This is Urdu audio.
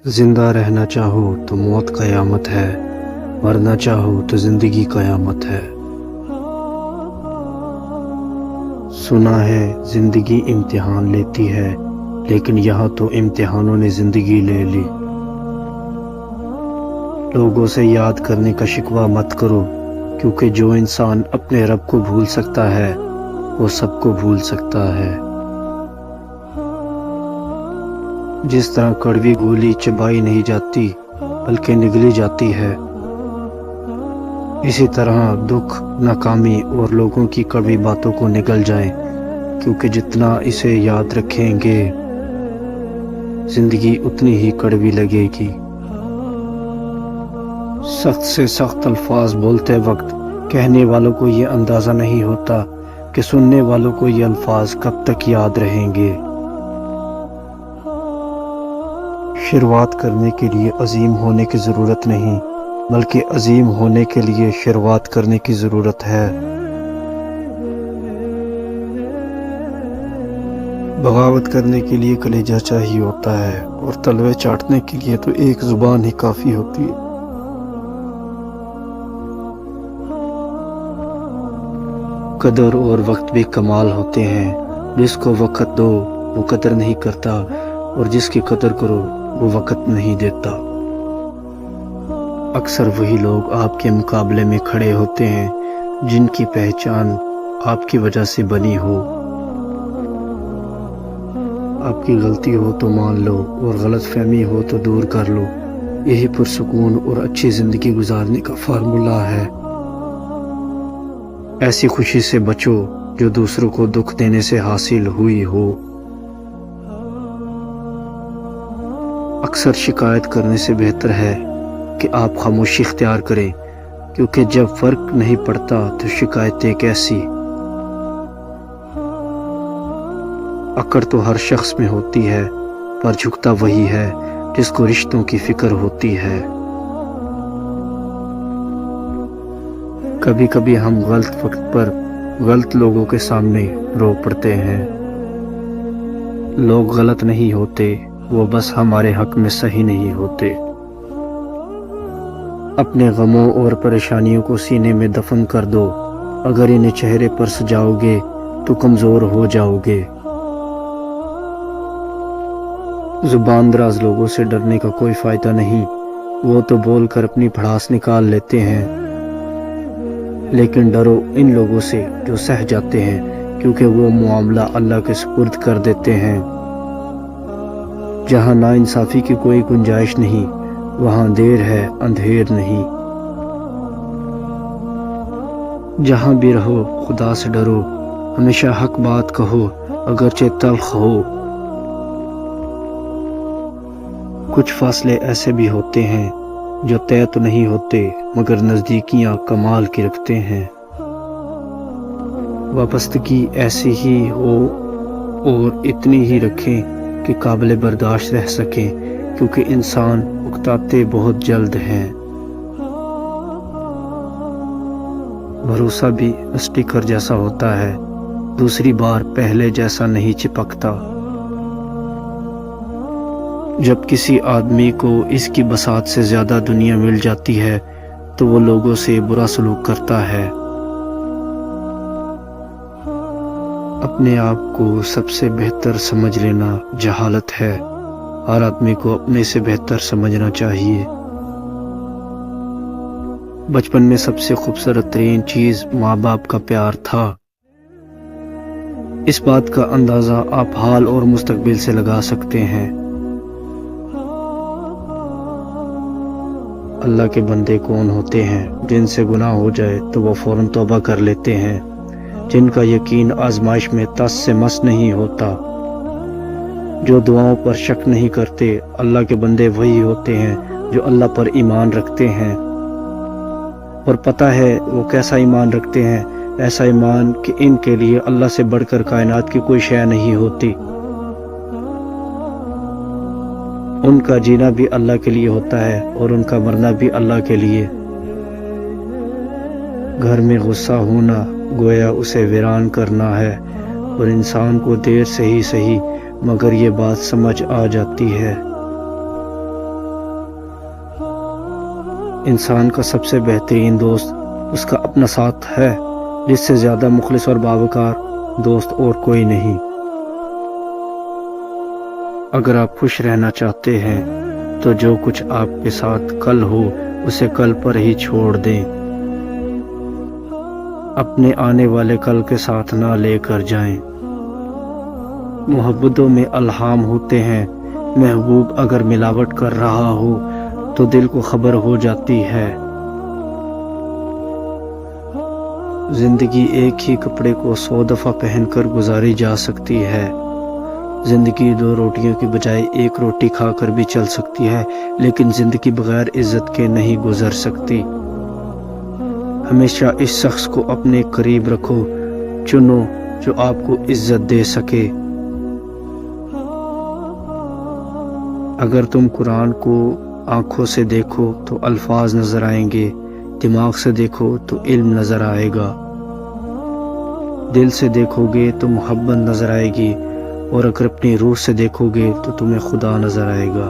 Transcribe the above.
زندہ رہنا چاہو تو موت قیامت ہے، مرنا چاہو تو زندگی قیامت ہے۔ سنا ہے زندگی امتحان لیتی ہے، لیکن یہاں تو امتحانوں نے زندگی لے لی۔ لوگوں سے یاد کرنے کا شکوہ مت کرو، کیونکہ جو انسان اپنے رب کو بھول سکتا ہے وہ سب کو بھول سکتا ہے۔ جس طرح کڑوی گولی چبائی نہیں جاتی بلکہ نگلی جاتی ہے، اسی طرح دکھ، ناکامی اور لوگوں کی کڑوی باتوں کو نگل جائیں، کیونکہ جتنا اسے یاد رکھیں گے زندگی اتنی ہی کڑوی لگے گی۔ سخت سے سخت الفاظ بولتے وقت کہنے والوں کو یہ اندازہ نہیں ہوتا کہ سننے والوں کو یہ الفاظ کب تک یاد رہیں گے۔ شروعات کرنے کے لیے عظیم ہونے کی ضرورت نہیں، بلکہ عظیم ہونے کے لیے شروعات کرنے کی ضرورت ہے۔ بغاوت کرنے کے لیے کلیجہ چاہیے ہوتا ہے، اور تلوے چاٹنے کے لیے تو ایک زبان ہی کافی ہوتی ہے۔ قدر اور وقت بھی کمال ہوتے ہیں، جس کو وقت دو وہ قدر نہیں کرتا، اور جس کی قدر کرو وہ وقت نہیں دیتا۔ اکثر وہی لوگ آپ کے مقابلے میں کھڑے ہوتے ہیں جن کی پہچان آپ کی وجہ سے بنی ہو۔ آپ کی غلطی ہو تو مان لو، اور غلط فہمی ہو تو دور کر لو۔ یہی پرسکون اور اچھی زندگی گزارنے کا فارمولہ ہے۔ ایسی خوشی سے بچو جو دوسروں کو دکھ دینے سے حاصل ہوئی ہو۔ اکثر شکایت کرنے سے بہتر ہے کہ آپ خاموشی اختیار کریں، کیونکہ جب فرق نہیں پڑتا تو شکایتیں کیسی۔ اکڑ تو ہر شخص میں ہوتی ہے، پر جھکتا وہی ہے جس کو رشتوں کی فکر ہوتی ہے۔ کبھی کبھی ہم غلط وقت پر غلط لوگوں کے سامنے رو پڑتے ہیں۔ لوگ غلط نہیں ہوتے، وہ بس ہمارے حق میں صحیح نہیں ہوتے۔ اپنے غموں اور پریشانیوں کو سینے میں دفن کر دو، اگر انہیں چہرے پر سجاؤ گے تو کمزور ہو جاؤ گے۔ زبان دراز لوگوں سے ڈرنے کا کوئی فائدہ نہیں، وہ تو بول کر اپنی بھڑاس نکال لیتے ہیں، لیکن ڈرو ان لوگوں سے جو سہ جاتے ہیں، کیونکہ وہ معاملہ اللہ کے سپرد کر دیتے ہیں۔ جہاں ناانصافی کی کوئی گنجائش نہیں، وہاں دیر ہے اندھیر نہیں۔ جہاں بھی رہو خدا سے ڈرو، ہمیشہ حق بات کہو اگرچہ تلخ ہو۔ کچھ فاصلے ایسے بھی ہوتے ہیں جو طے تو نہیں ہوتے، مگر نزدیکیاں کمال کی رکھتے ہیں۔ وابستگی ایسی ہی ہو اور اتنی ہی رکھیں کہ قابل برداشت رہ سکیں، کیونکہ انسان اکتاتے بہت جلد ہیں۔ بھروسہ بھی اسٹیکر جیسا ہوتا ہے، دوسری بار پہلے جیسا نہیں چپکتا۔ جب کسی آدمی کو اس کی بساط سے زیادہ دنیا مل جاتی ہے تو وہ لوگوں سے برا سلوک کرتا ہے۔ اپنے آپ کو سب سے بہتر سمجھ لینا جہالت ہے، ہر آدمی کو اپنے سے بہتر سمجھنا چاہیے۔ بچپن میں سب سے خوبصورت ترین چیز ماں باپ کا پیار تھا۔ اس بات کا اندازہ آپ حال اور مستقبل سے لگا سکتے ہیں۔ اللہ کے بندے کون ہوتے ہیں جن سے گناہ ہو جائے تو وہ فوراً توبہ کر لیتے ہیں، جن کا یقین آزمائش میں تس سے مس نہیں ہوتا، جو دعاؤں پر شک نہیں کرتے۔ اللہ کے بندے وہی ہوتے ہیں جو اللہ پر ایمان رکھتے ہیں، اور پتہ ہے وہ کیسا ایمان رکھتے ہیں، ایسا ایمان کہ ان کے لیے اللہ سے بڑھ کر کائنات کی کوئی شے نہیں ہوتی۔ ان کا جینا بھی اللہ کے لیے ہوتا ہے اور ان کا مرنا بھی اللہ کے لیے۔ گھر میں غصہ ہونا گویا اسے ویران کرنا ہے، اور انسان کو دیر سے ہی صحیح مگر یہ بات سمجھ آ جاتی ہے۔ انسان کا سب سے بہترین دوست اس کا اپنا ساتھ ہے، جس سے زیادہ مخلص اور باوقار دوست اور کوئی نہیں۔ اگر آپ خوش رہنا چاہتے ہیں تو جو کچھ آپ کے ساتھ کل ہو اسے کل پر ہی چھوڑ دیں، اپنے آنے والے کل کے ساتھ نہ لے کر جائیں۔ محبتوں میں الہام ہوتے ہیں، محبوب اگر ملاوٹ کر رہا ہو تو دل کو خبر ہو جاتی ہے۔ زندگی ایک ہی کپڑے کو 100 دفعہ پہن کر گزاری جا سکتی ہے۔ زندگی 2 روٹیوں کی بجائے 1 روٹی کھا کر بھی چل سکتی ہے، لیکن زندگی بغیر عزت کے نہیں گزر سکتی۔ ہمیشہ اس شخص کو اپنے قریب رکھو، چنو جو آپ کو عزت دے سکے۔ اگر تم قرآن کو آنکھوں سے دیکھو تو الفاظ نظر آئیں گے، دماغ سے دیکھو تو علم نظر آئے گا، دل سے دیکھو گے تو محبت نظر آئے گی، اور اگر اپنی روح سے دیکھو گے تو تمہیں خدا نظر آئے گا۔